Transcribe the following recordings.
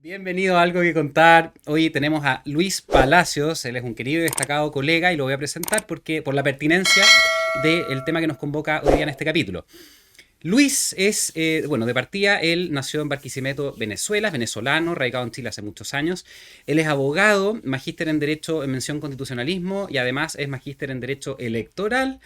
Bienvenido a Algo que Contar. Hoy tenemos a Luis Palacios. Él es un querido y destacado colega y lo voy a presentar por la pertinencia del tema que nos convoca hoy día en este capítulo. Luis es, de partida, él nació en Barquisimeto, Venezuela, venezolano, radicado en Chile hace muchos años. Él es abogado, magíster en Derecho en Mención Constitucionalismo y además es magíster en Derecho Electoral.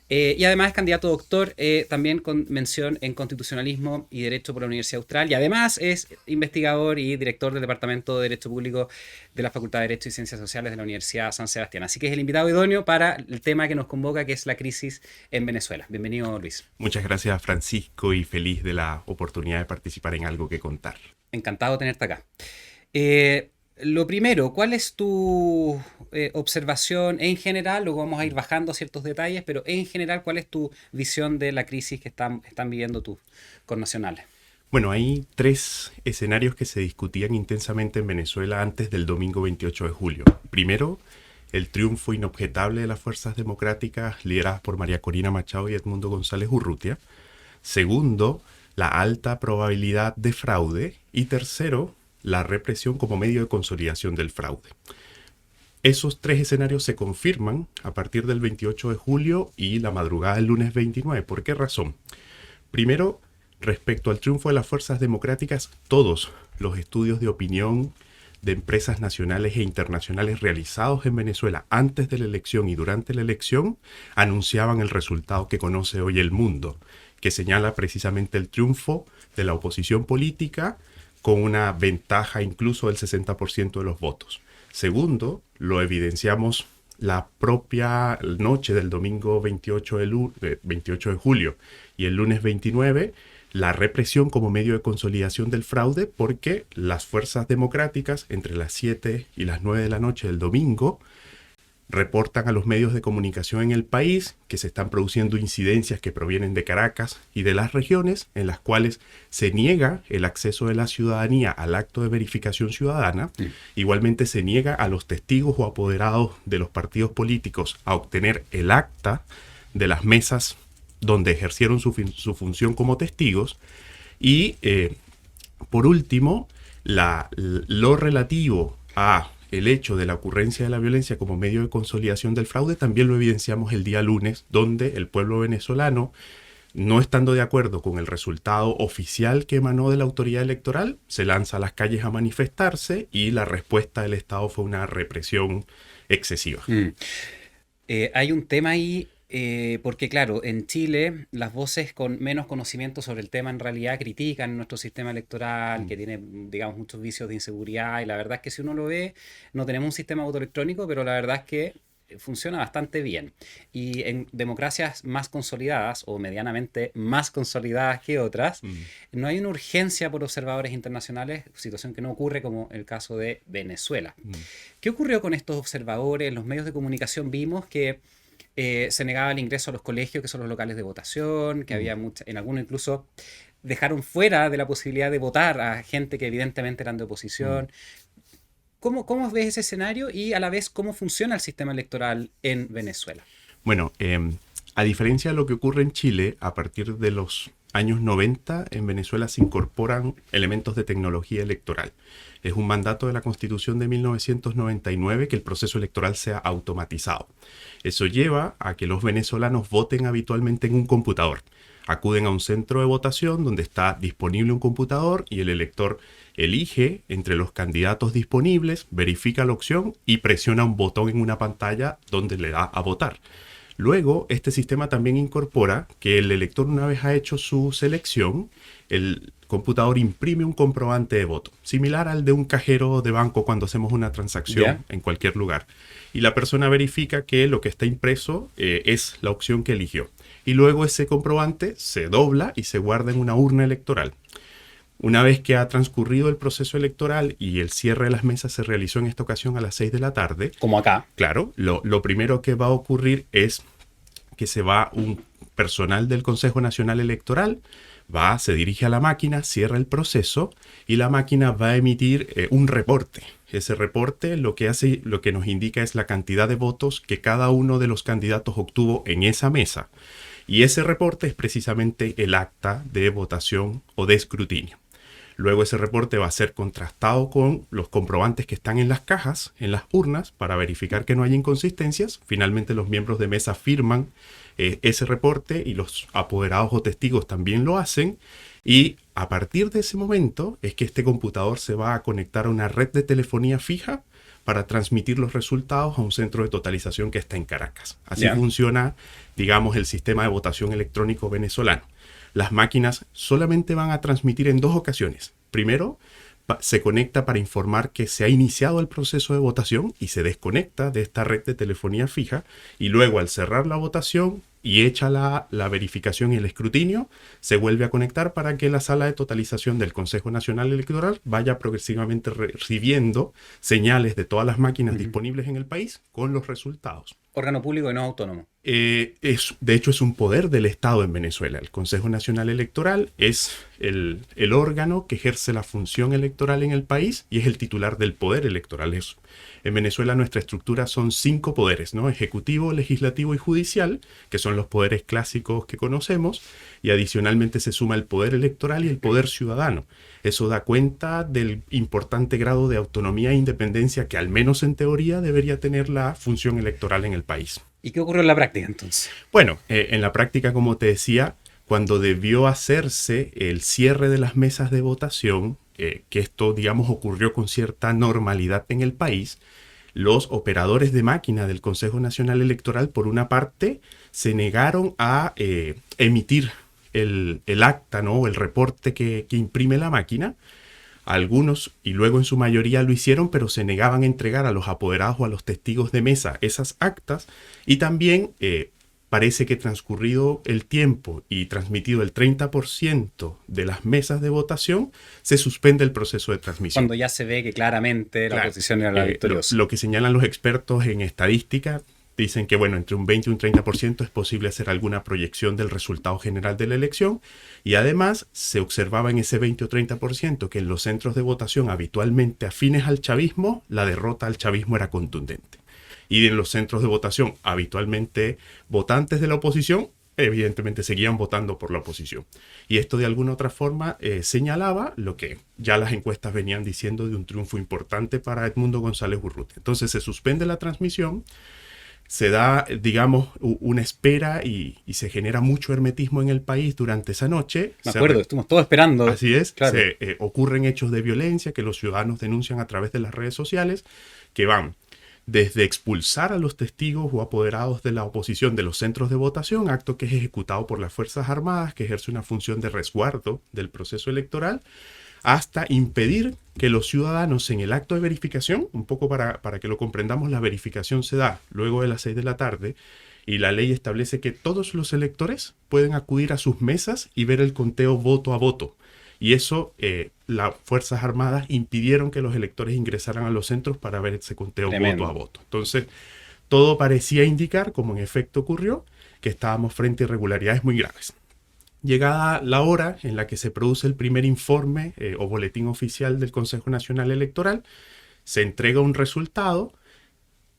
Y además es candidato a doctor también con mención en Constitucionalismo y Derecho por la Universidad Austral. Y además es investigador y director del Departamento de Derecho Público de la Facultad de Derecho y Ciencias Sociales de la Universidad San Sebastián. Así que es el invitado idóneo para el tema que nos convoca, que es la crisis en Venezuela. Bienvenido, Luis. Muchas gracias, Francisco, y feliz de la oportunidad de participar en Algo que Contar. Encantado de tenerte acá. Lo primero, ¿cuál es tu observación en general? Luego vamos a ir bajando ciertos detalles, pero en general, ¿cuál es tu visión de la crisis que están viviendo tus connacionales? Bueno, hay tres escenarios que se discutían intensamente en Venezuela antes del domingo 28 de julio. Primero, el triunfo inobjetable de las fuerzas democráticas lideradas por María Corina Machado y Edmundo González Urrutia. Segundo, la alta probabilidad de fraude. Y tercero, la represión como medio de consolidación del fraude. Esos tres escenarios se confirman a partir del 28 de julio y la madrugada del lunes 29. ¿Por qué razón? Primero, respecto al triunfo de las fuerzas democráticas, todos los estudios de opinión de empresas nacionales e internacionales realizados en Venezuela antes de la elección y durante la elección anunciaban el resultado que conoce hoy el mundo, que señala precisamente el triunfo de la oposición política con una ventaja incluso del 60% de los votos. Segundo, lo evidenciamos la propia noche del domingo 28 de julio y el lunes 29, la represión como medio de consolidación del fraude, porque las fuerzas democráticas entre las 7 y las 9 de la noche del domingo reportan a los medios de comunicación en el país que se están produciendo incidencias que provienen de Caracas y de las regiones en las cuales se niega el acceso de la ciudadanía al acto de verificación ciudadana. Sí. Igualmente se niega a los testigos o apoderados de los partidos políticos a obtener el acta de las mesas donde ejercieron su función como testigos. Y por último, lo relativo a el hecho de la ocurrencia de la violencia como medio de consolidación del fraude también lo evidenciamos el día lunes, donde el pueblo venezolano, no estando de acuerdo con el resultado oficial que emanó de la autoridad electoral, se lanza a las calles a manifestarse y la respuesta del Estado fue una represión excesiva. Hay un tema ahí, porque claro, en Chile las voces con menos conocimiento sobre el tema en realidad critican nuestro sistema electoral, que tiene, digamos, muchos vicios de inseguridad, y la verdad es que si uno lo ve, no tenemos un sistema autoelectrónico, pero la verdad es que funciona bastante bien. Y en democracias más consolidadas o medianamente más consolidadas que otras, no hay una urgencia por observadores internacionales, situación que no ocurre como el caso de Venezuela. ¿Qué ocurrió con estos observadores? En los medios de comunicación vimos que se negaba el ingreso a los colegios, que son los locales de votación, que había en algunos incluso dejaron fuera de la posibilidad de votar a gente que evidentemente eran de oposición. ¿Cómo ves ese escenario y a la vez cómo funciona el sistema electoral en Venezuela? Bueno, a diferencia de lo que ocurre en Chile, a partir de los años 90 en Venezuela se incorporan elementos de tecnología electoral. Es un mandato de la Constitución de 1999 que el proceso electoral sea automatizado. Eso lleva a que los venezolanos voten habitualmente en un computador. Acuden a un centro de votación donde está disponible un computador y el elector elige entre los candidatos disponibles, verifica la opción y presiona un botón en una pantalla donde le da a votar. Luego, este sistema también incorpora que el elector, una vez ha hecho su selección, el computador imprime un comprobante de voto, similar al de un cajero de banco cuando hacemos una transacción en cualquier lugar. Y la persona verifica que lo que está impreso es la opción que eligió. Y luego ese comprobante se dobla y se guarda en una urna electoral. Una vez que ha transcurrido el proceso electoral y el cierre de las mesas se realizó en esta ocasión a las 6 de la tarde. Como acá. Claro, lo primero que va a ocurrir es que se va un personal del Consejo Nacional Electoral, se dirige a la máquina, cierra el proceso y la máquina va a emitir un reporte. Ese reporte lo que nos indica es la cantidad de votos que cada uno de los candidatos obtuvo en esa mesa. Y ese reporte es precisamente el acta de votación o de escrutinio. Luego ese reporte va a ser contrastado con los comprobantes que están en las cajas, en las urnas, para verificar que no haya inconsistencias. Finalmente los miembros de mesa firman ese reporte y los apoderados o testigos también lo hacen. Y a partir de ese momento es que este computador se va a conectar a una red de telefonía fija para transmitir los resultados a un centro de totalización que está en Caracas. Así funciona, digamos, el sistema de votación electrónico venezolano. Las máquinas solamente van a transmitir en dos ocasiones. Primero, se conecta para informar que se ha iniciado el proceso de votación y se desconecta de esta red de telefonía fija. Y luego, al cerrar la votación y hecha la verificación y el escrutinio, se vuelve a conectar para que la sala de totalización del Consejo Nacional Electoral vaya progresivamente recibiendo señales de todas las máquinas disponibles en el país con los resultados. Órgano público y no autónomo. De hecho, es un poder del Estado en Venezuela. El Consejo Nacional Electoral es el órgano que ejerce la función electoral en el país y es el titular del poder electoral. En Venezuela nuestra estructura son 5 poderes, ¿no? Ejecutivo, legislativo y judicial, que son los poderes clásicos que conocemos, y adicionalmente se suma el poder electoral y el poder ciudadano. Eso da cuenta del importante grado de autonomía e independencia que al menos en teoría debería tener la función electoral en el país. ¿Y qué ocurrió en la práctica entonces? Bueno, en la práctica, como te decía, cuando debió hacerse el cierre de las mesas de votación, que esto, digamos, ocurrió con cierta normalidad en el país, los operadores de máquina del Consejo Nacional Electoral, por una parte, se negaron a emitir el acta, ¿no? El reporte que imprime la máquina. Algunos, y luego en su mayoría lo hicieron, pero se negaban a entregar a los apoderados o a los testigos de mesa esas actas. Y también parece que transcurrido el tiempo y transmitido el 30% de las mesas de votación, se suspende el proceso de transmisión. Cuando ya se ve que claramente la oposición era la victoriosa. Lo que señalan los expertos en estadística, dicen que bueno, entre un 20 y un 30% es posible hacer alguna proyección del resultado general de la elección, y además se observaba en ese 20 o 30% que en los centros de votación habitualmente afines al chavismo, la derrota al chavismo era contundente. Y en los centros de votación habitualmente votantes de la oposición, evidentemente seguían votando por la oposición. Y esto de alguna otra forma señalaba lo que ya las encuestas venían diciendo de un triunfo importante para Edmundo González Urrutia. Entonces se suspende la transmisión, se da, digamos, una espera y se genera mucho hermetismo en el país durante esa noche. Me acuerdo, estuvimos todos esperando. Así es, claro. Ocurren hechos de violencia que los ciudadanos denuncian a través de las redes sociales, que van desde expulsar a los testigos o apoderados de la oposición de los centros de votación, acto que es ejecutado por las Fuerzas Armadas, que ejerce una función de resguardo del proceso electoral, hasta impedir que los ciudadanos en el acto de verificación, un poco para que lo comprendamos, la verificación se da luego de las 6 de la tarde y la ley establece que todos los electores pueden acudir a sus mesas y ver el conteo voto a voto. Y eso, las Fuerzas Armadas impidieron que los electores ingresaran a los centros para ver ese conteo voto a voto. Entonces, todo parecía indicar, como en efecto ocurrió, que estábamos frente a irregularidades muy graves. Llegada la hora en la que se produce el primer informe o boletín oficial del Consejo Nacional Electoral, se entrega un resultado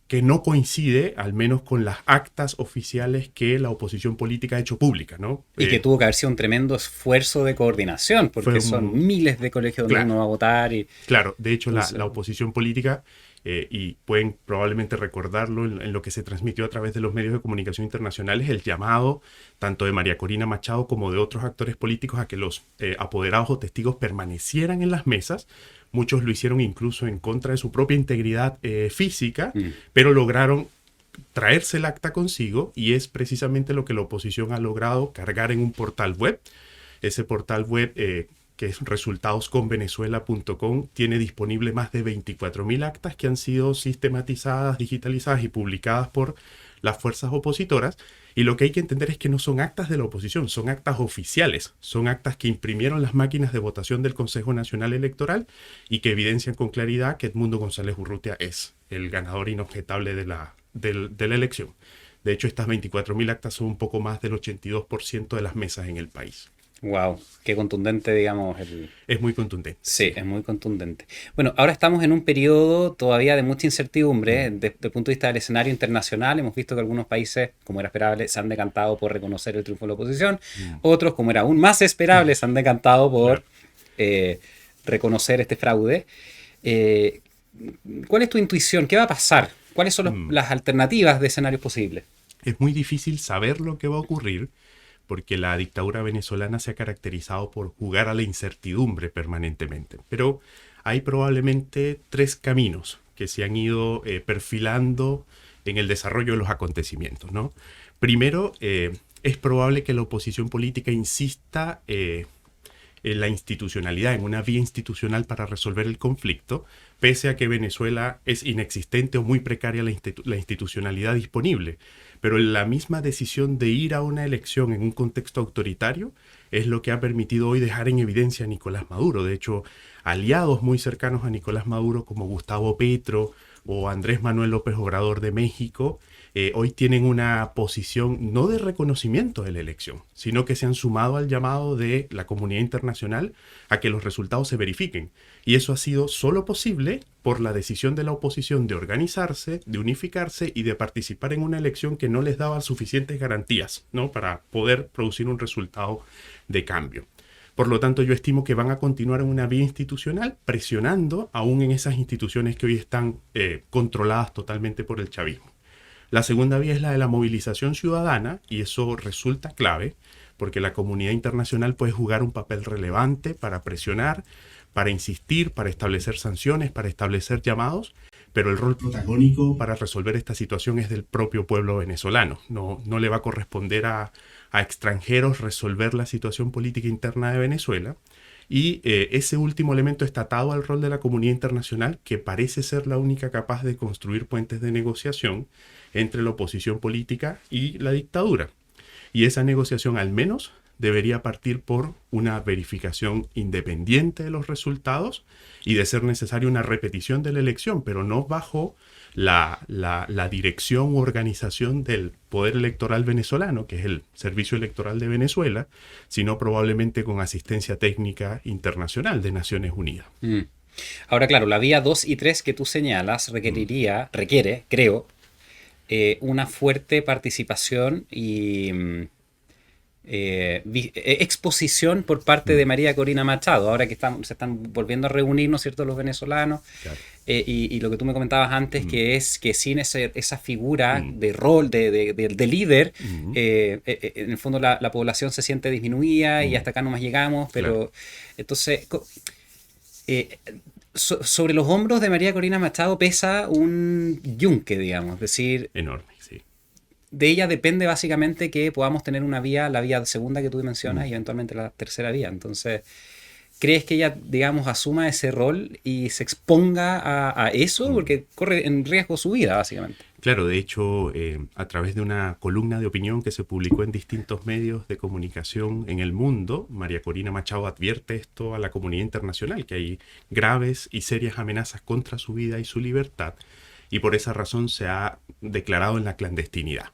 que no coincide, al menos con las actas oficiales que la oposición política ha hecho pública, ¿no? Y que tuvo que haber sido un tremendo esfuerzo de coordinación, porque son miles de colegios donde uno va a votar. Claro, de hecho la oposición política, y pueden probablemente recordarlo en lo que se transmitió a través de los medios de comunicación internacionales, el llamado tanto de María Corina Machado como de otros actores políticos a que los apoderados o testigos permanecieran en las mesas. Muchos lo hicieron incluso en contra de su propia integridad física, pero lograron traerse el acta consigo, y es precisamente lo que la oposición ha logrado cargar en un portal web. Ese portal web, que es resultadosconvenezuela.com, tiene disponible más de 24.000 actas que han sido sistematizadas, digitalizadas y publicadas por las fuerzas opositoras. Y lo que hay que entender es que no son actas de la oposición, son actas oficiales, son actas que imprimieron las máquinas de votación del Consejo Nacional Electoral y que evidencian con claridad que Edmundo González Urrutia es el ganador inobjetable de la elección. De hecho, estas 24.000 actas son un poco más del 82% de las mesas en el país. Wow, qué contundente, digamos, el... Es muy contundente, Sí, sí. es muy contundente. Bueno, ahora estamos en un periodo todavía de mucha incertidumbre Mm, desde el punto de vista del escenario internacional. Hemos visto que algunos países, como era esperable, se han decantado por reconocer el triunfo de la oposición. mm, Otros, como era aún más esperable, se han decantado por claro. eh, reconocer este fraude. Eh, ¿Cuál es tu intuición? ¿Qué va a pasar? ¿Cuáles son Mm. las alternativas de escenarios posibles? Es muy difícil saber lo que va a ocurrir porque la dictadura venezolana se ha caracterizado por jugar a la incertidumbre permanentemente. Pero hay probablemente tres caminos que se han ido perfilando en el desarrollo de los acontecimientos, ¿no? Primero, es probable que la oposición política insista en la institucionalidad, en una vía institucional para resolver el conflicto, pese a que Venezuela es inexistente o muy precaria la institucionalidad disponible. Pero la misma decisión de ir a una elección en un contexto autoritario es lo que ha permitido hoy dejar en evidencia a Nicolás Maduro. De hecho, aliados muy cercanos a Nicolás Maduro como Gustavo Petro o Andrés Manuel López Obrador de México hoy tienen una posición no de reconocimiento de la elección, sino que se han sumado al llamado de la comunidad internacional a que los resultados se verifiquen. Y eso ha sido solo posible por la decisión de la oposición de organizarse, de unificarse y de participar en una elección que no les daba suficientes garantías, ¿no?, para poder producir un resultado de cambio. Por lo tanto, yo estimo que van a continuar en una vía institucional presionando aún en esas instituciones que hoy están controladas totalmente por el chavismo. La segunda vía es la de la movilización ciudadana y eso resulta clave porque la comunidad internacional puede jugar un papel relevante para presionar, para insistir, para establecer sanciones, para establecer llamados, pero el rol protagónico para resolver esta situación es del propio pueblo venezolano. No le va a corresponder a extranjeros resolver la situación política interna de Venezuela. Y ese último elemento está atado al rol de la comunidad internacional, que parece ser la única capaz de construir puentes de negociación entre la oposición política y la dictadura. Y esa negociación al menos debería partir por una verificación independiente de los resultados y de ser necesaria una repetición de la elección, pero no bajo la dirección u organización del poder electoral venezolano, que es el Servicio Electoral de Venezuela, sino probablemente con asistencia técnica internacional de Naciones Unidas. Mm. Ahora, claro, la vía 2 y 3 que tú señalas Mm, requiere, creo, una fuerte participación y exposición por parte de mm, María Corina Machado, ahora que se están volviendo a reunir, ¿no es cierto?, los venezolanos, claro. y lo que tú me comentabas antes, Mm, que es que sin esa figura mm, de rol, de líder, mm, en el fondo la población se siente disminuida y mm, hasta acá nomás llegamos, claro. pero entonces... eh, sobre los hombros de María Corina Machado pesa un yunque, digamos, es decir, Enorme, sí. de ella depende básicamente que podamos tener una vía, la vía segunda que tú mencionas Mm, y eventualmente la tercera vía. Entonces, ¿crees que ella, digamos, asuma ese rol y se exponga a eso? mm. Porque corre en riesgo su vida, básicamente. Claro, de hecho, a través de una columna de opinión que se publicó en distintos medios de comunicación en el mundo, María Corina Machado advierte esto a la comunidad internacional, que hay graves y serias amenazas contra su vida y su libertad, y por esa razón se ha declarado en la clandestinidad.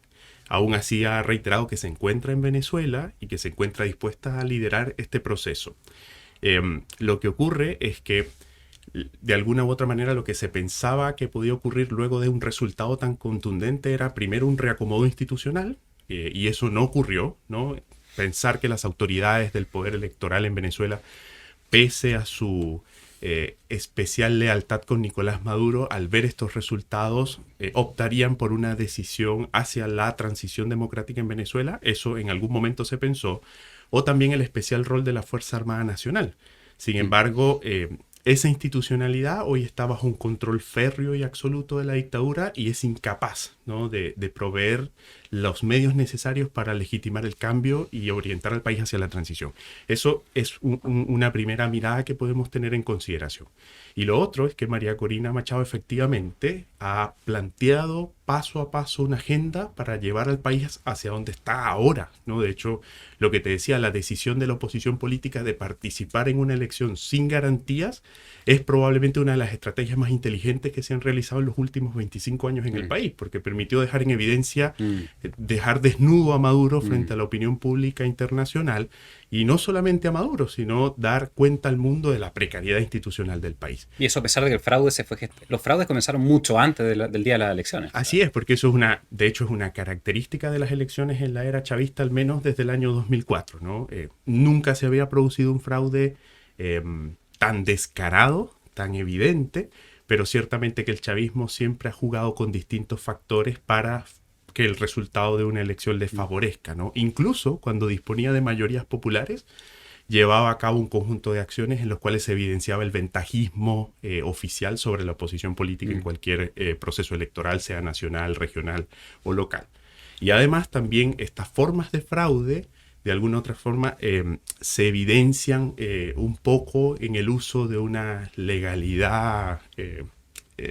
Aún así ha reiterado que se encuentra en Venezuela y que se encuentra dispuesta a liderar este proceso. Lo que ocurre es que de alguna u otra manera lo que se pensaba que podía ocurrir luego de un resultado tan contundente era primero un reacomodo institucional, y eso no ocurrió, ¿no? Pensar que las autoridades del poder electoral en Venezuela, pese a su especial lealtad con Nicolás Maduro, al ver estos resultados, optarían por una decisión hacia la transición democrática en Venezuela. Eso en algún momento se pensó. O también el especial rol de la Fuerza Armada Nacional. Sin Mm. embargo, esa institucionalidad hoy está bajo un control férreo y absoluto de la dictadura y es incapaz, ¿no?, de proveer los medios necesarios para legitimar el cambio y orientar al país hacia la transición. Eso es una primera mirada que podemos tener en consideración. Y lo otro es que María Corina Machado efectivamente ha planteado paso a paso una agenda para llevar al país hacia donde está ahora, ¿no? De hecho, lo que te decía, la decisión de la oposición política de participar en una elección sin garantías es probablemente una de las estrategias más inteligentes que se han realizado en los últimos 25 años en el Mm. país, porque permitió dejar en evidencia Mm. dejar desnudo a Maduro Mm. frente a la opinión pública internacional, y no solamente a Maduro, sino dar cuenta al mundo de la precariedad institucional del país. Y eso a pesar de que el fraude los fraudes comenzaron mucho antes del día de las elecciones. Así es, porque eso de hecho es una característica de las elecciones en la era chavista, al menos desde el año 2004, ¿no? Nunca se había producido un fraude tan descarado, tan evidente, pero ciertamente que el chavismo siempre ha jugado con distintos factores para que el resultado de una elección le favorezca, ¿no? Incluso cuando disponía de mayorías populares, llevaba a cabo un conjunto de acciones en los cuales se evidenciaba el ventajismo oficial sobre la oposición política en cualquier proceso electoral, sea nacional, regional o local. Y además también estas formas de fraude, de alguna otra forma, se evidencian un poco en el uso de una legalidad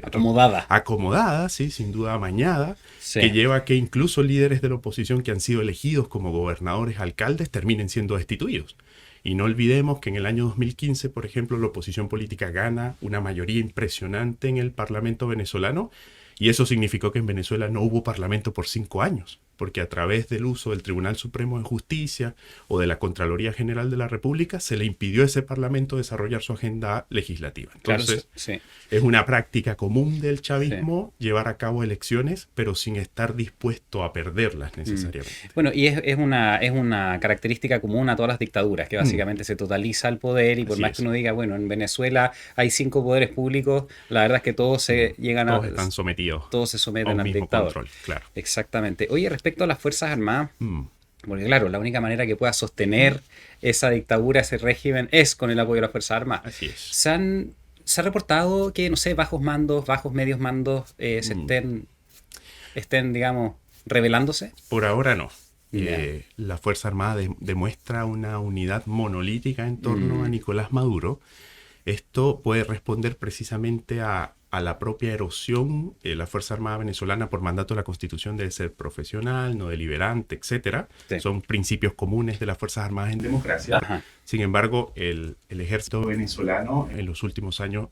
Acomodada. acomodada, sí, sin duda amañada, Sí. que lleva a que incluso líderes de la oposición que han sido elegidos como gobernadores, alcaldes, terminen siendo destituidos. Y no olvidemos que en el año 2015, por ejemplo, la oposición política gana una mayoría impresionante en el Parlamento venezolano, y eso significó que en Venezuela no hubo parlamento por 5 años, porque a través del uso del Tribunal Supremo de Justicia o de la Contraloría General de la República se le impidió a ese parlamento desarrollar su agenda legislativa. Entonces, Claro, sí. es una práctica común del chavismo Sí. llevar a cabo elecciones, pero sin estar dispuesto a perderlas necesariamente. Bueno, y es una característica común a todas las dictaduras, que básicamente se totaliza el poder y por Así más es. que uno diga, bueno, en Venezuela hay 5 poderes públicos, la verdad es que todos se llegan Todos están sometidos todos se a someten un al mismo dictador. control, claro. Exactamente. Oye, respecto a las Fuerzas Armadas, Mm, porque claro, la única manera que pueda sostener esa dictadura, ese régimen, es con el apoyo de las Fuerzas Armadas. así es. Se ha reportado que, no sé, bajos mandos, bajos medios mandos estén, digamos, rebelándose. Por ahora no. Ya. La Fuerza Armada demuestra una unidad monolítica en torno a Nicolás Maduro. Esto puede responder precisamente a la propia erosión. La Fuerza Armada venezolana, por mandato de la Constitución, debe ser profesional, no deliberante, etcétera. Sí. Son principios comunes de las Fuerzas Armadas en democracia. Ajá. Sin embargo, el ejército venezolano en los últimos años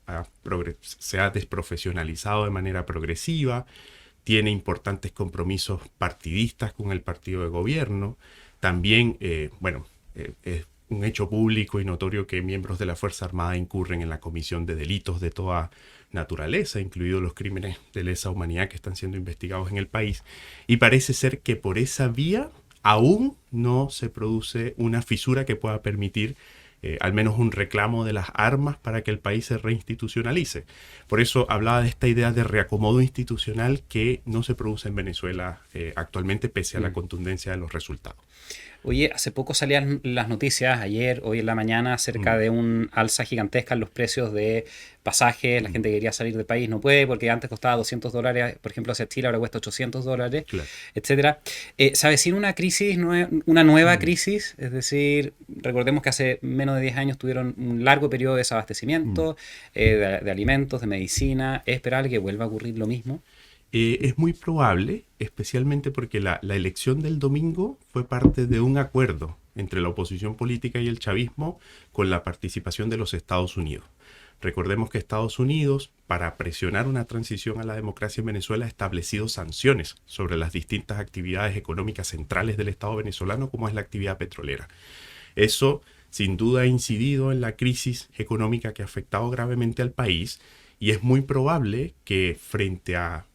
se ha desprofesionalizado de manera progresiva, tiene importantes compromisos partidistas con el partido de gobierno. También, es un hecho público y notorio que miembros de la Fuerza Armada incurren en la comisión de delitos de toda naturaleza, incluidos los crímenes de lesa humanidad que están siendo investigados en el país. Y parece ser que por esa vía aún no se produce una fisura que pueda permitir al menos un reclamo de las armas para que el país se reinstitucionalice. Por eso hablaba de esta idea de reacomodo institucional que no se produce en Venezuela actualmente, pese a la contundencia de los resultados. Oye, hace poco salían las noticias, ayer, hoy en la mañana, acerca de un alza gigantesca en los precios de pasajes. La gente que quería salir del país no puede porque antes costaba $200, por ejemplo, hacia Chile ahora cuesta $800, Claro. etcétera. Se avecina una crisis, una nueva crisis, es decir, recordemos que hace menos de 10 años tuvieron un largo periodo de desabastecimiento de alimentos, de medicina. ¿Es esperable que vuelva a ocurrir lo mismo? Es muy probable, especialmente porque la elección del domingo fue parte de un acuerdo entre la oposición política y el chavismo con la participación de los Estados Unidos. Recordemos que Estados Unidos, para presionar una transición a la democracia en Venezuela, ha establecido sanciones sobre las distintas actividades económicas centrales del Estado venezolano, como es la actividad petrolera. Eso, sin duda, ha incidido en la crisis económica que ha afectado gravemente al país, y es muy probable que frente a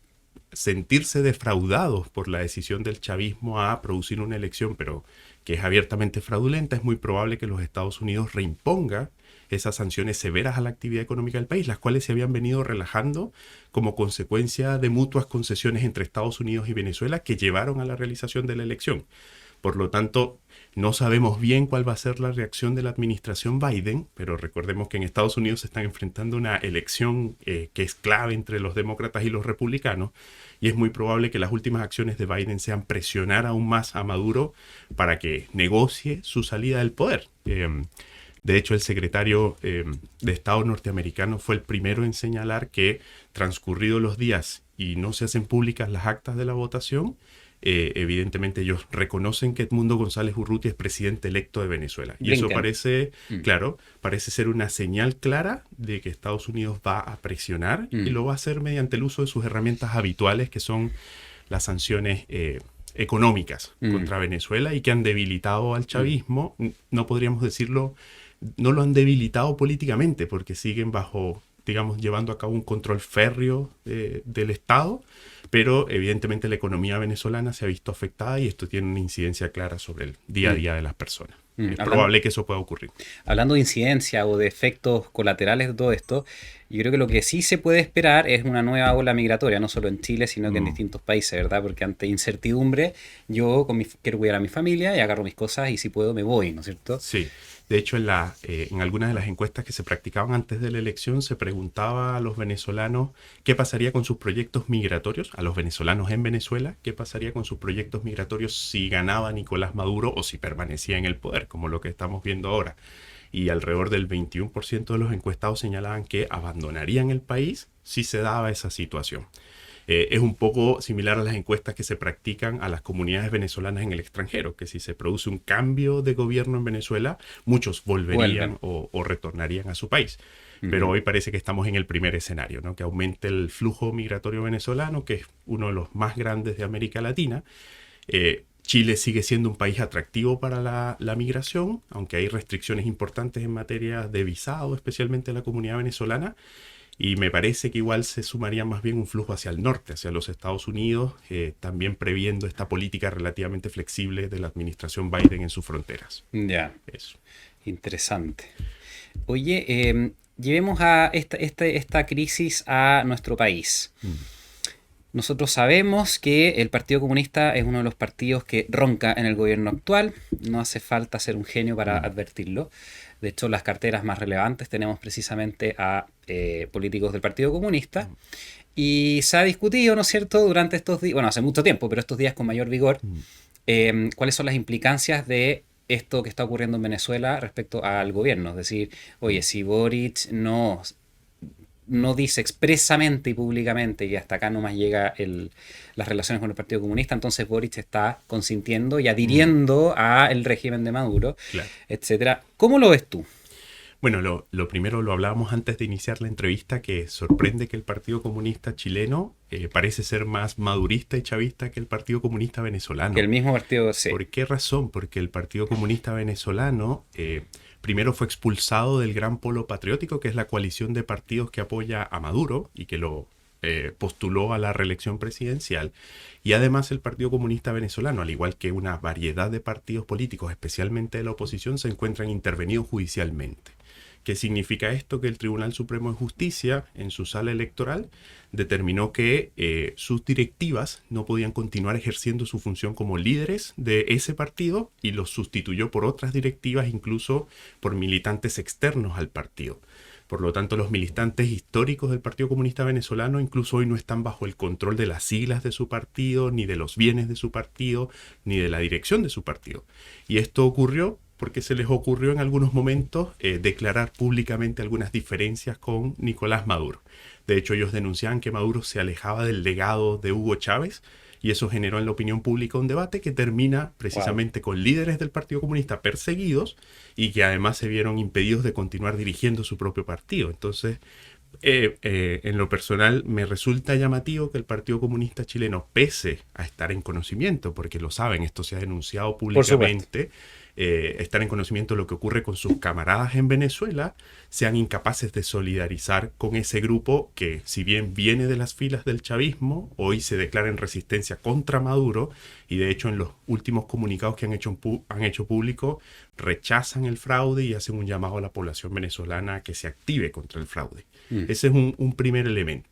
sentirse defraudados por la decisión del chavismo a producir una elección, pero que es abiertamente fraudulenta, es muy probable que los Estados Unidos reimponga esas sanciones severas a la actividad económica del país, las cuales se habían venido relajando como consecuencia de mutuas concesiones entre Estados Unidos y Venezuela que llevaron a la realización de la elección. Por lo tanto, no sabemos bien cuál va a ser la reacción de la administración Biden, pero recordemos que en Estados Unidos se están enfrentando una elección que es clave entre los demócratas y los republicanos, y es muy probable que las últimas acciones de Biden sean presionar aún más a Maduro para que negocie su salida del poder. De hecho, el secretario de Estado norteamericano fue el primero en señalar que, transcurridos los días y no se hacen públicas las actas de la votación, evidentemente ellos reconocen que Edmundo González Urrutia es presidente electo de Venezuela. Y eso parece, claro, parece ser una señal clara de que Estados Unidos va a presionar y lo va a hacer mediante el uso de sus herramientas habituales, que son las sanciones económicas contra Venezuela y que han debilitado al chavismo. No podríamos decirlo, no lo han debilitado políticamente porque siguen bajo, digamos, llevando a cabo un control férreo del Estado, pero evidentemente la economía venezolana se ha visto afectada y esto tiene una incidencia clara sobre el día a día de las personas. Es probable que eso pueda ocurrir. Hablando de incidencia o de efectos colaterales de todo esto, yo creo que lo que sí se puede esperar es una nueva ola migratoria, no solo en Chile, sino que en distintos países, ¿verdad? Porque ante incertidumbre, yo quiero cuidar a mi familia y agarro mis cosas y si puedo me voy, ¿no es cierto? Sí. De hecho, en algunas de las encuestas que se practicaban antes de la elección se preguntaba a los venezolanos qué pasaría con sus proyectos migratorios, a los venezolanos en Venezuela, qué pasaría con sus proyectos migratorios si ganaba Nicolás Maduro o si permanecía en el poder, como lo que estamos viendo ahora. Y alrededor del 21% de los encuestados señalaban que abandonarían el país si se daba esa situación. Es un poco similar a las encuestas que se practican a las comunidades venezolanas en el extranjero, que si se produce un cambio de gobierno en Venezuela, muchos volverían o retornarían a su país. Pero hoy parece que estamos en el primer escenario, ¿no? Que aumente el flujo migratorio venezolano, que es uno de los más grandes de América Latina. Chile sigue siendo un país atractivo para la migración, aunque hay restricciones importantes en materia de visado, especialmente en la comunidad venezolana. Y me parece que igual se sumaría más bien un flujo hacia el norte, hacia los Estados Unidos, también previendo esta política relativamente flexible de la administración Biden en sus fronteras. Ya, eso. Interesante. Oye, llevemos a esta crisis a nuestro país. Nosotros sabemos que el Partido Comunista es uno de los partidos que ronca en el gobierno actual. No hace falta ser un genio para advertirlo. De hecho, las carteras más relevantes tenemos precisamente a políticos del Partido Comunista. Y se ha discutido, ¿no es cierto?, durante estos días, bueno, hace mucho tiempo, pero estos días con mayor vigor, cuáles son las implicancias de esto que está ocurriendo en Venezuela respecto al gobierno. Es decir, oye, si Boric no dice expresamente y públicamente que hasta acá nomás llega las relaciones con el Partido Comunista, entonces Boric está consintiendo y adhiriendo al régimen de Maduro, claro, etcétera. ¿Cómo lo ves tú? Bueno, lo primero lo hablábamos antes de iniciar la entrevista, que sorprende que el Partido Comunista chileno parece ser más madurista y chavista que el Partido Comunista venezolano. Que el mismo partido, sí. ¿Por qué razón? Porque el Partido Comunista venezolano primero fue expulsado del Gran Polo Patriótico, que es la coalición de partidos que apoya a Maduro y que lo postuló a la reelección presidencial. Y además el Partido Comunista venezolano, al igual que una variedad de partidos políticos, especialmente de la oposición, se encuentran intervenidos judicialmente. ¿Qué significa esto? Que el Tribunal Supremo de Justicia, en su sala electoral, determinó que sus directivas no podían continuar ejerciendo su función como líderes de ese partido y los sustituyó por otras directivas, incluso por militantes externos al partido. Por lo tanto, los militantes históricos del Partido Comunista Venezolano incluso hoy no están bajo el control de las siglas de su partido, ni de los bienes de su partido, ni de la dirección de su partido. Y esto ocurrió porque se les ocurrió en algunos momentos declarar públicamente algunas diferencias con Nicolás Maduro. De hecho, ellos denunciaban que Maduro se alejaba del legado de Hugo Chávez y eso generó en la opinión pública un debate que termina precisamente con líderes del Partido Comunista perseguidos y que además se vieron impedidos de continuar dirigiendo su propio partido. Entonces, en lo personal me resulta llamativo que el Partido Comunista chileno, pese a estar en conocimiento, porque lo saben, esto se ha denunciado públicamente, estar en conocimiento de lo que ocurre con sus camaradas en Venezuela, sean incapaces de solidarizar con ese grupo que, si bien viene de las filas del chavismo, hoy se declara en resistencia contra Maduro y de hecho en los últimos comunicados que han hecho público rechazan el fraude y hacen un llamado a la población venezolana a que se active contra el fraude. Ese es un primer elemento.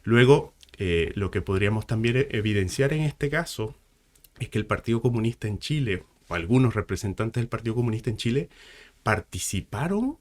Luego, lo que podríamos también evidenciar en este caso es que el Partido Comunista en Chile, o algunos representantes del Partido Comunista en Chile, participaron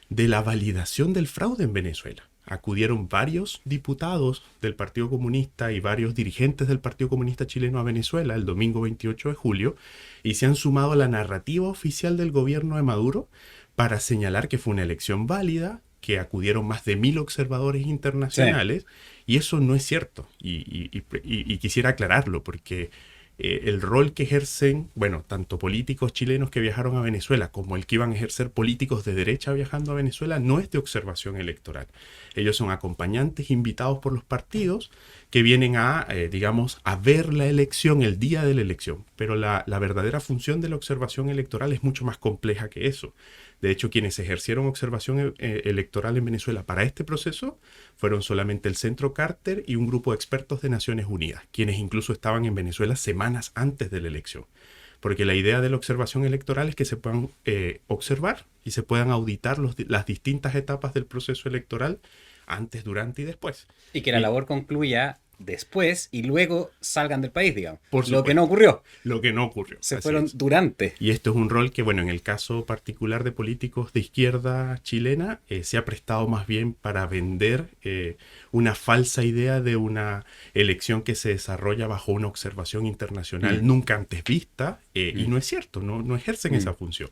de la validación del fraude en Venezuela. Acudieron varios diputados del Partido Comunista y varios dirigentes del Partido Comunista chileno a Venezuela el domingo 28 de julio y se han sumado a la narrativa oficial del gobierno de Maduro para señalar que fue una elección válida, que acudieron más de 1.000 observadores internacionales, sí. Y eso no es cierto. Y quisiera aclararlo porque el rol que ejercen, bueno, tanto políticos chilenos que viajaron a Venezuela como el que iban a ejercer políticos de derecha viajando a Venezuela no es de observación electoral. Ellos son acompañantes invitados por los partidos que vienen a, digamos, a ver la elección el día de la elección. Pero la verdadera función de la observación electoral es mucho más compleja que eso. De hecho, quienes ejercieron observación electoral en Venezuela para este proceso fueron solamente el Centro Carter y un grupo de expertos de Naciones Unidas, quienes incluso estaban en Venezuela semanas antes de la elección. Porque la idea de la observación electoral es que se puedan observar y se puedan auditar las distintas etapas del proceso electoral antes, durante y después. Y que la labor concluya después y luego salgan del país, digamos. Por supuesto, lo que no ocurrió. Lo que no ocurrió. Se fueron durante. Y esto es un rol que, bueno, en el caso particular de políticos de izquierda chilena, se ha prestado más bien para vender una falsa idea de una elección que se desarrolla bajo una observación internacional nunca antes vista, y no es cierto, no ejercen esa función.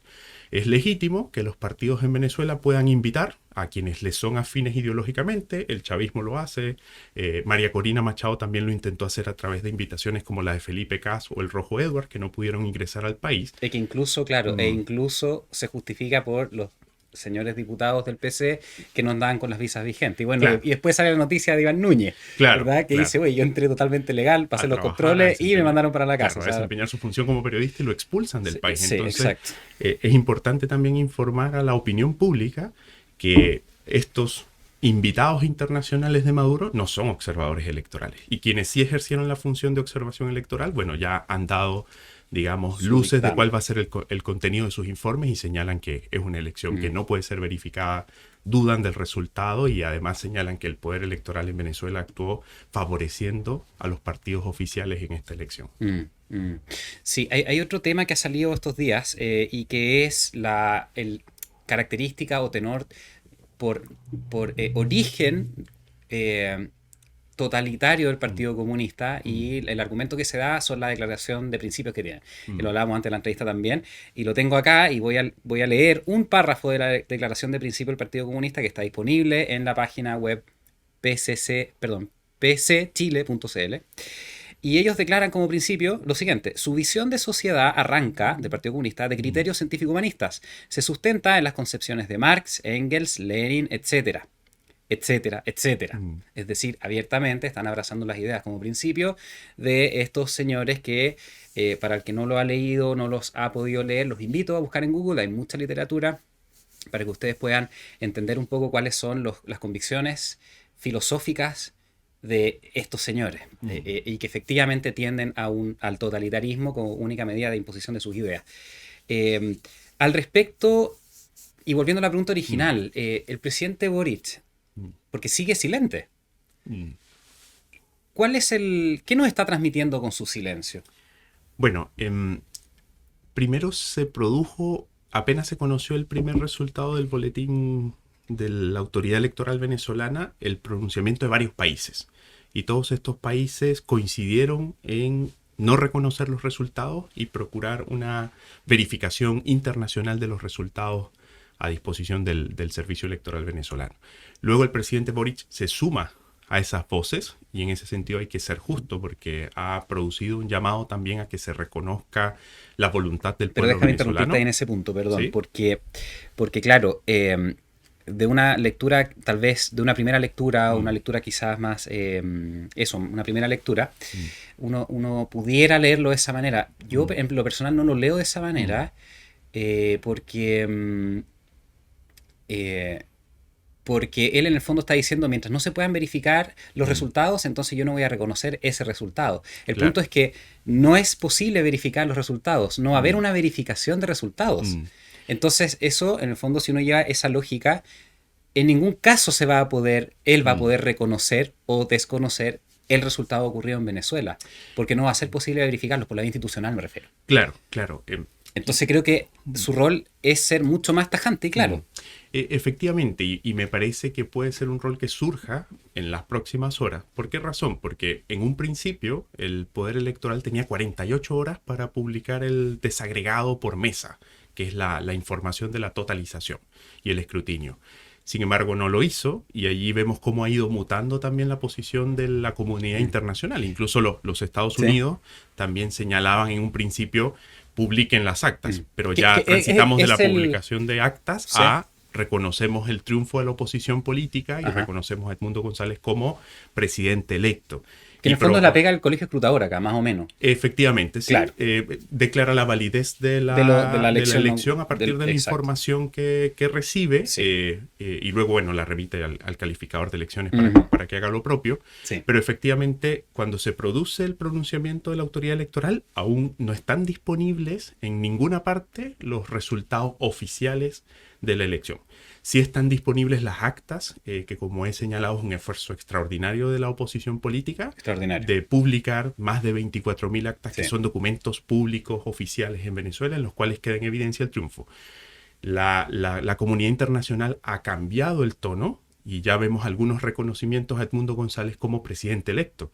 Es legítimo que los partidos en Venezuela puedan invitar a quienes les son afines ideológicamente, el chavismo lo hace, María Corina Machado también lo intentó hacer a través de invitaciones como la de Felipe Cas o el Rojo Edward, que no pudieron ingresar al país. Es que incluso, claro, incluso se justifica por los señores diputados del PC que no andaban con las visas vigentes. Y bueno, claro. Y después sale la noticia de Iván Núñez, claro, ¿verdad? Que dice, oye, yo entré totalmente legal, pasé los controles y me mandaron para la casa. Claro, a desempeñar su función como periodista y lo expulsan del país. Sí, entonces, exacto. Es importante también informar a la opinión pública que estos invitados internacionales de Maduro no son observadores electorales. Y quienes sí ejercieron la función de observación electoral, bueno, ya han dado, digamos, luces de cuál va a ser el contenido de sus informes y señalan que es una elección que no puede ser verificada, dudan del resultado y además señalan que el poder electoral en Venezuela actuó favoreciendo a los partidos oficiales en esta elección. Sí, hay otro tema que ha salido estos días y que es el característica o tenor por origen totalitario del Partido Comunista, y el argumento que se da son la declaración de principios que tienen. Lo hablábamos antes de la entrevista también, y lo tengo acá y voy a leer un párrafo de la declaración de principios del Partido Comunista que está disponible en la página web pcchile.cl. Y ellos declaran como principio lo siguiente: su visión de sociedad arranca, del Partido Comunista, de criterios científico-humanistas. Se sustenta en las concepciones de Marx, Engels, Lenin, etcétera, etcétera, etcétera. Es decir, abiertamente están abrazando las ideas como principio de estos señores que, para el que no lo ha leído, no los ha podido leer, los invito a buscar en Google. Hay mucha literatura para que ustedes puedan entender un poco cuáles son las convicciones filosóficas de estos señores, y que efectivamente tienden al totalitarismo como única medida de imposición de sus ideas. Al respecto, y volviendo a la pregunta original, el presidente Boric, porque sigue silente, ¿qué nos está transmitiendo con su silencio? Bueno, primero se produjo, apenas se conoció el primer resultado del boletín de la autoridad electoral venezolana, el pronunciamiento de varios países. Y todos estos países coincidieron en no reconocer los resultados y procurar una verificación internacional de los resultados a disposición del Servicio Electoral venezolano. Luego el presidente Boric se suma a esas voces, y en ese sentido hay que ser justo porque ha producido un llamado también a que se reconozca la voluntad del pueblo venezolano. Pero déjame interrumpirte en ese punto, perdón, ¿sí? porque claro, de una lectura, tal vez de una primera lectura, o una lectura quizás más, una primera lectura, uno pudiera leerlo de esa manera. Yo en lo personal no lo leo de esa manera, porque él en el fondo está diciendo, mientras no se puedan verificar los resultados, entonces yo no voy a reconocer ese resultado. El punto es que no es posible verificar los resultados, no va a haber una verificación de resultados. Entonces eso, en el fondo, si uno lleva esa lógica, en ningún caso él va a poder reconocer o desconocer el resultado ocurrido en Venezuela, porque no va a ser posible verificarlo, por la vía institucional me refiero. Claro. Entonces creo que su rol es ser mucho más tajante y claro. Efectivamente, y me parece que puede ser un rol que surja en las próximas horas. ¿Por qué razón? Porque en un principio el Poder Electoral tenía 48 horas para publicar el desagregado por mesa, que es la información de la totalización y el escrutinio. Sin embargo, no lo hizo, y allí vemos cómo ha ido mutando también la posición de la comunidad internacional. Incluso los Estados Sí. Unidos también señalaban en un principio, publiquen las actas, pero Que, ya transitamos de es la el... publicación de actas Sí. a reconocemos el triunfo de la oposición política y Ajá. reconocemos a Edmundo González como presidente electo. Que en Y el fondo es la pega del colegio escrutador acá, más o menos. efectivamente, sí. Claro. Declara la validez de De la de la elección. elección a partir de la Exacto. información que recibe, Sí. y luego, bueno, la remite al calificador de elecciones Ujú. para que haga lo propio. Sí. Pero efectivamente, cuando se produce el pronunciamiento de la autoridad electoral, aún no están disponibles en ninguna parte los resultados oficiales de la elección. Sí están disponibles las actas, que como he señalado es un esfuerzo extraordinario de la oposición política, Extraordinario. de publicar más de 24.000 actas Sí. que son documentos públicos oficiales en Venezuela en los cuales queda en evidencia el triunfo. La comunidad internacional ha cambiado el tono y ya vemos algunos reconocimientos a Edmundo González como presidente electo.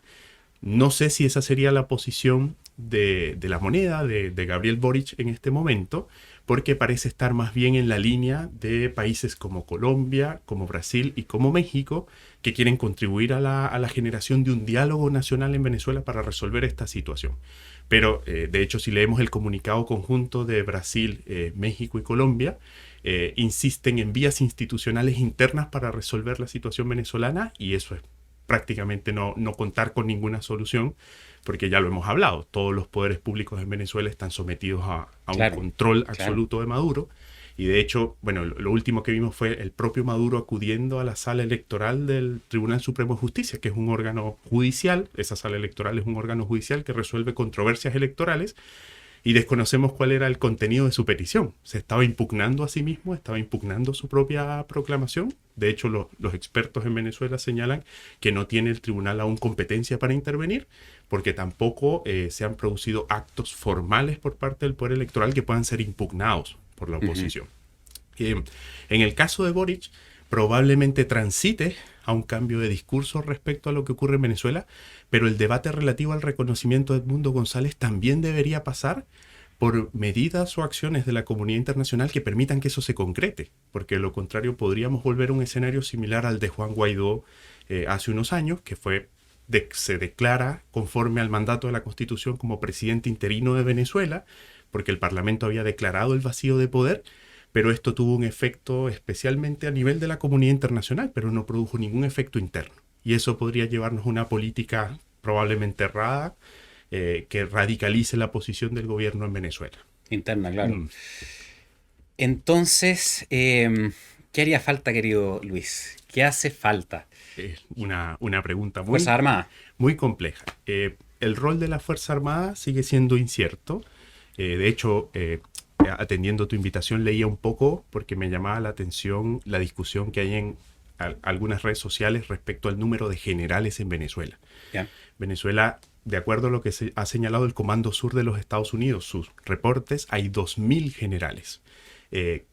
No sé si esa sería la posición de la moneda de Gabriel Boric en este momento, porque parece estar más bien en la línea de países como Colombia, como Brasil y como México, que quieren contribuir a la generación de un diálogo nacional en Venezuela para resolver esta situación. Pero, de hecho, si leemos el comunicado conjunto de Brasil, México y Colombia, insisten en vías institucionales internas para resolver la situación venezolana, y eso es prácticamente no contar con ninguna solución, porque ya lo hemos hablado, todos los poderes públicos en Venezuela están sometidos a Claro, un control claro. absoluto de Maduro, y de hecho, bueno, lo último que vimos fue el propio Maduro acudiendo a la sala electoral del Tribunal Supremo de Justicia, que es un órgano judicial. Esa sala electoral es un órgano judicial que resuelve controversias electorales, y desconocemos cuál era el contenido de su petición. Se estaba impugnando a sí mismo, estaba impugnando su propia proclamación. De hecho, los expertos en Venezuela señalan que no tiene el tribunal aún competencia para intervenir, porque tampoco se han producido actos formales por parte del poder electoral que puedan ser impugnados por la oposición. En el caso de Boric, probablemente transite a un cambio de discurso respecto a lo que ocurre en Venezuela, pero el debate relativo al reconocimiento de Edmundo González también debería pasar por medidas o acciones de la comunidad internacional que permitan que eso se concrete, porque de lo contrario podríamos volver a un escenario similar al de Juan Guaidó hace unos años, que se declara conforme al mandato de la Constitución como presidente interino de Venezuela, porque el Parlamento había declarado el vacío de poder, pero esto tuvo un efecto especialmente a nivel de la comunidad internacional, pero no produjo ningún efecto interno. Y eso podría llevarnos a una política probablemente errada, que radicalice la posición del gobierno en Venezuela. Interna, claro. Mm. Entonces, ¿qué haría falta, querido Luis? ¿Qué hace falta? Es una pregunta Fuerzas Armadas. muy compleja. El rol de la Fuerza Armada sigue siendo incierto. De hecho, atendiendo tu invitación, leía un poco porque me llamaba la atención la discusión que hay en algunas redes sociales respecto al número de generales en Venezuela. ¿Ya? Venezuela, de acuerdo a lo que ha señalado el Comando Sur de los Estados Unidos, sus reportes, hay 2.000 generales.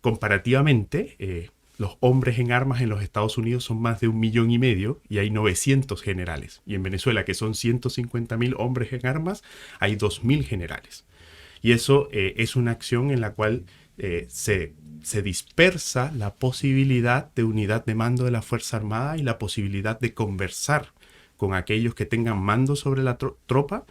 Comparativamente, los hombres en armas en los Estados Unidos son más de 1,5 millones y hay 900 generales. Y en Venezuela, que son 150.000 hombres en armas, hay 2.000 generales. Y eso es una acción en la cual se dispersa la posibilidad de unidad de mando de la Fuerza Armada y la posibilidad de conversar con aquellos que tengan mando sobre la tropa,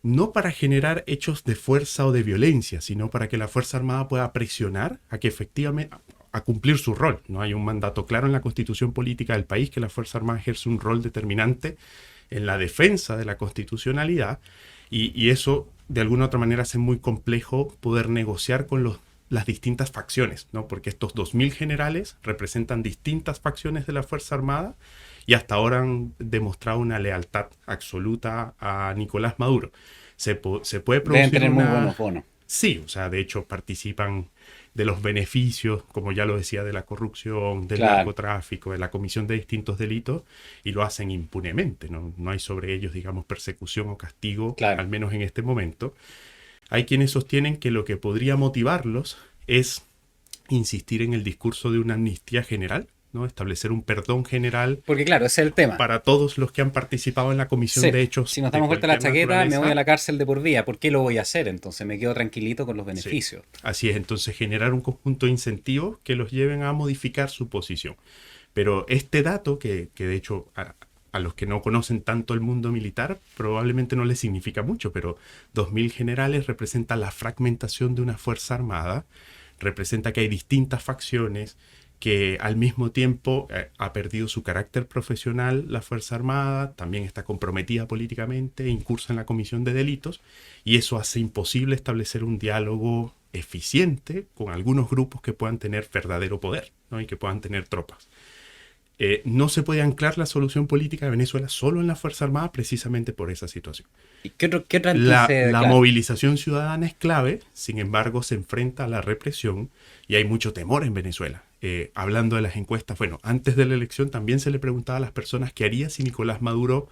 no para generar hechos de fuerza o de violencia, sino para que la Fuerza Armada pueda presionar a que efectivamente a cumplir su rol. No hay un mandato claro en la Constitución política del país que la Fuerza Armada ejerce un rol determinante en la defensa de la constitucionalidad, y eso de alguna u otra manera hace muy complejo poder negociar con las distintas facciones, ¿no? Porque estos 2.000 generales representan distintas facciones de la Fuerza Armada y hasta ahora han demostrado una lealtad absoluta a Nicolás Maduro. Se puede producir Deben tener muy buenos bonos. Sí, o sea, de hecho participan de los beneficios, como ya lo decía, de la corrupción, del Claro. narcotráfico, de la comisión de distintos delitos, y lo hacen impunemente, ¿no? No hay sobre ellos, digamos, persecución o castigo, Claro. al menos en este momento. Hay quienes sostienen que lo que podría motivarlos es insistir en el discurso de una amnistía general, ¿no? Establecer un perdón general Porque claro, ese es el tema. para todos los que han participado en la comisión Sí, de hechos si nos de damos vuelta la cualquier chaqueta, me voy a naturaleza. la cárcel de por vida. ¿Por qué lo voy a hacer? Entonces me quedo tranquilito con los Sí, beneficios. así es. Entonces generar un conjunto de incentivos que los lleven a modificar su posición. Pero este dato, que de hecho a los que no conocen tanto el mundo militar probablemente no les significa mucho, pero 2.000 generales representa la fragmentación de una fuerza armada, representa que hay distintas facciones, que al mismo tiempo ha perdido su carácter profesional la Fuerza Armada, también está comprometida políticamente, incursa en la comisión de delitos, y eso hace imposible establecer un diálogo eficiente con algunos grupos que puedan tener verdadero poder, ¿no? Y que puedan tener tropas. No se puede anclar la solución política de Venezuela solo en la Fuerza Armada precisamente por esa situación. ¿Y qué otra La, entonces, la claro? movilización ciudadana es clave, sin embargo se enfrenta a la represión y hay mucho temor en Venezuela. Hablando de las encuestas, bueno, antes de la elección también se le preguntaba a las personas qué haría si Nicolás Maduro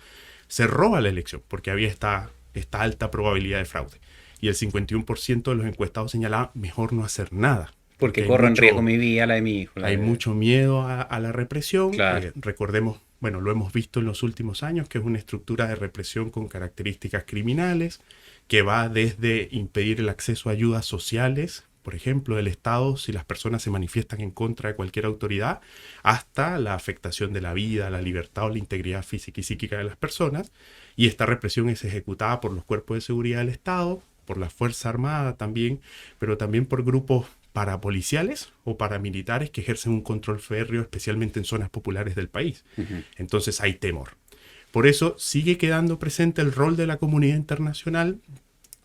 se roba la elección, porque había esta alta probabilidad de fraude. Y el 51% de los encuestados señalaba mejor no hacer nada, porque Porque corro en riesgo mi vida, la de mi hijo. hay mucho miedo a la represión. Claro. Recordemos, bueno, lo hemos visto en los últimos años, que es una estructura de represión con características criminales, que va desde impedir el acceso a ayudas sociales, por ejemplo, del Estado, si las personas se manifiestan en contra de cualquier autoridad, hasta la afectación de la vida, la libertad o la integridad física y psíquica de las personas. Y esta represión es ejecutada por los cuerpos de seguridad del Estado, por la Fuerza Armada también, pero también por grupos parapoliciales o paramilitares que ejercen un control férreo, especialmente en zonas populares del país. Entonces hay temor. Por eso sigue quedando presente el rol de la comunidad internacional.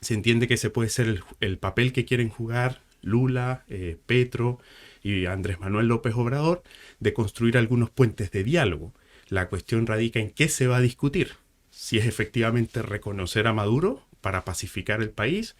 Se entiende que ese puede ser el papel que quieren jugar Lula, Petro y Andrés Manuel López Obrador, de construir algunos puentes de diálogo. La cuestión radica en qué se va a discutir. Si es efectivamente reconocer a Maduro para pacificar el país,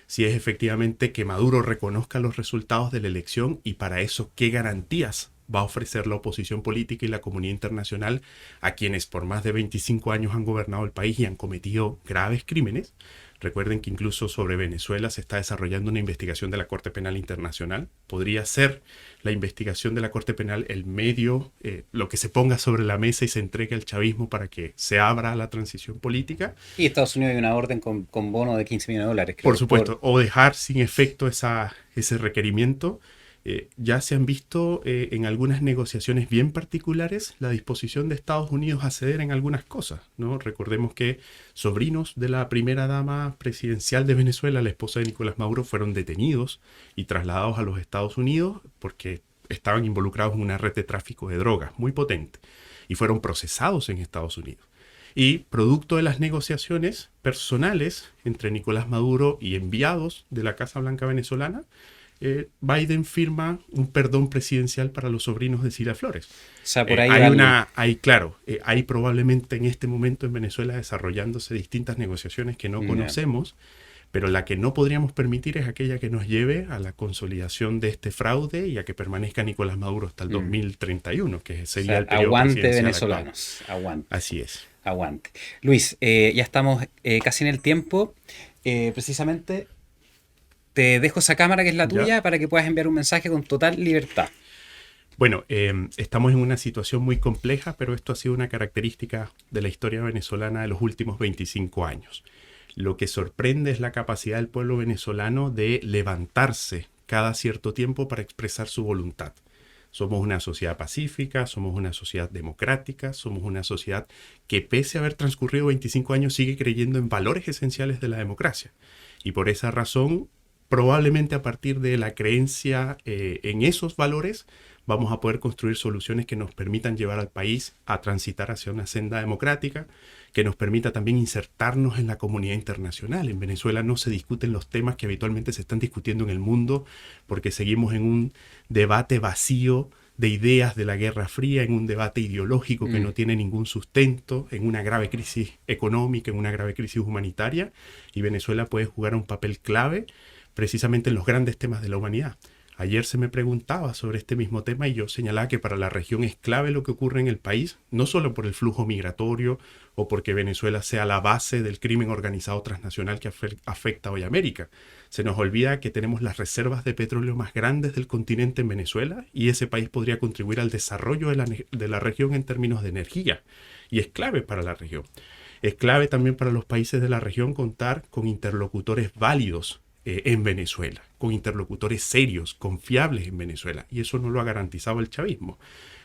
si es efectivamente que Maduro reconozca los resultados de la elección y para eso qué garantías va a ofrecer la oposición política y la comunidad internacional a quienes por más de 25 años han gobernado el país y han cometido graves crímenes. Recuerden que incluso sobre Venezuela se está desarrollando una investigación de la Corte Penal Internacional. Podría ser la investigación de la Corte Penal el medio, lo que se ponga sobre la mesa y se entregue al chavismo para que se abra la transición política. Y Estados Unidos hay una orden con bono de 15 millones de dólares, Por creo. supuesto, o dejar sin efecto ese requerimiento. Ya se han visto en algunas negociaciones bien particulares la disposición de Estados Unidos a ceder en algunas cosas, ¿no? Recordemos que sobrinos de la primera dama presidencial de Venezuela, la esposa de Nicolás Maduro, fueron detenidos y trasladados a los Estados Unidos porque estaban involucrados en una red de tráfico de drogas muy potente y fueron procesados en Estados Unidos. Y producto de las negociaciones personales entre Nicolás Maduro y enviados de la Casa Blanca venezolana, Biden firma un perdón presidencial para los sobrinos de Cilia Flores. O sea, por ahí va Hay probablemente en este momento en Venezuela desarrollándose distintas negociaciones que no conocemos, pero la que no podríamos permitir es aquella que nos lleve a la consolidación de este fraude y a que permanezca Nicolás Maduro hasta el 2031, que sería el periodo aguante presidencial venezolanos, actual. aguante. Así es. Aguante. Luis, ya estamos casi en el tiempo. Precisamente te dejo esa cámara que es la tuya para que puedas enviar un mensaje con total libertad. Bueno, estamos en una situación muy compleja, pero esto ha sido una característica de la historia venezolana de los últimos 25 años. Lo que sorprende es la capacidad del pueblo venezolano de levantarse cada cierto tiempo para expresar su voluntad. Somos una sociedad pacífica, somos una sociedad democrática, somos una sociedad que pese a haber transcurrido 25 años sigue creyendo en valores esenciales de la democracia. Y por esa razón, probablemente a partir de la creencia en esos valores, vamos a poder construir soluciones que nos permitan llevar al país a transitar hacia una senda democrática, que nos permita también insertarnos en la comunidad internacional. En Venezuela no se discuten los temas que habitualmente se están discutiendo en el mundo porque seguimos en un debate vacío de ideas de la Guerra Fría, en un debate ideológico que no tiene ningún sustento, en una grave crisis económica, en una grave crisis humanitaria, y Venezuela puede jugar un papel clave precisamente en los grandes temas de la humanidad. Ayer se me preguntaba sobre este mismo tema y yo señalaba que para la región es clave lo que ocurre en el país, no solo por el flujo migratorio o porque Venezuela sea la base del crimen organizado transnacional que afecta hoy a América. Se nos olvida que tenemos las reservas de petróleo más grandes del continente en Venezuela y ese país podría contribuir al desarrollo de la región en términos de energía. Y es clave para la región. Es clave también para los países de la región contar con interlocutores válidos en Venezuela, con interlocutores serios, confiables en Venezuela. Y eso no lo ha garantizado el chavismo.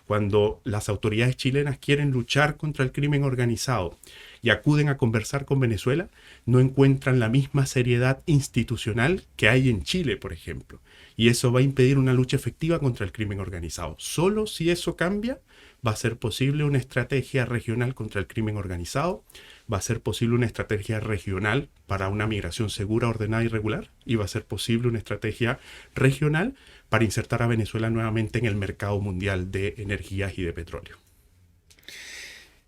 Cuando las autoridades chilenas quieren luchar contra el crimen organizado y acuden a conversar con Venezuela, no encuentran la misma seriedad institucional que hay en Chile, por ejemplo. Y eso va a impedir una lucha efectiva contra el crimen organizado. Solo si eso cambia, va a ser posible una estrategia regional contra el crimen organizado, va a ser posible una estrategia regional para una migración segura, ordenada y regular, y va a ser posible una estrategia regional para insertar a Venezuela nuevamente en el mercado mundial de energías y de petróleo.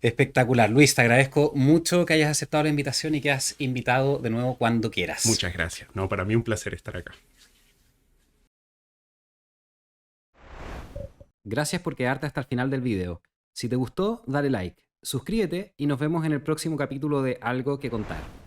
Espectacular. Luis, te agradezco mucho que hayas aceptado la invitación y que has invitado de nuevo cuando quieras. Muchas gracias. No, para mí un placer estar acá. Gracias por quedarte hasta el final del video. Si te gustó, dale like, suscríbete y nos vemos en el próximo capítulo de Algo que Contar.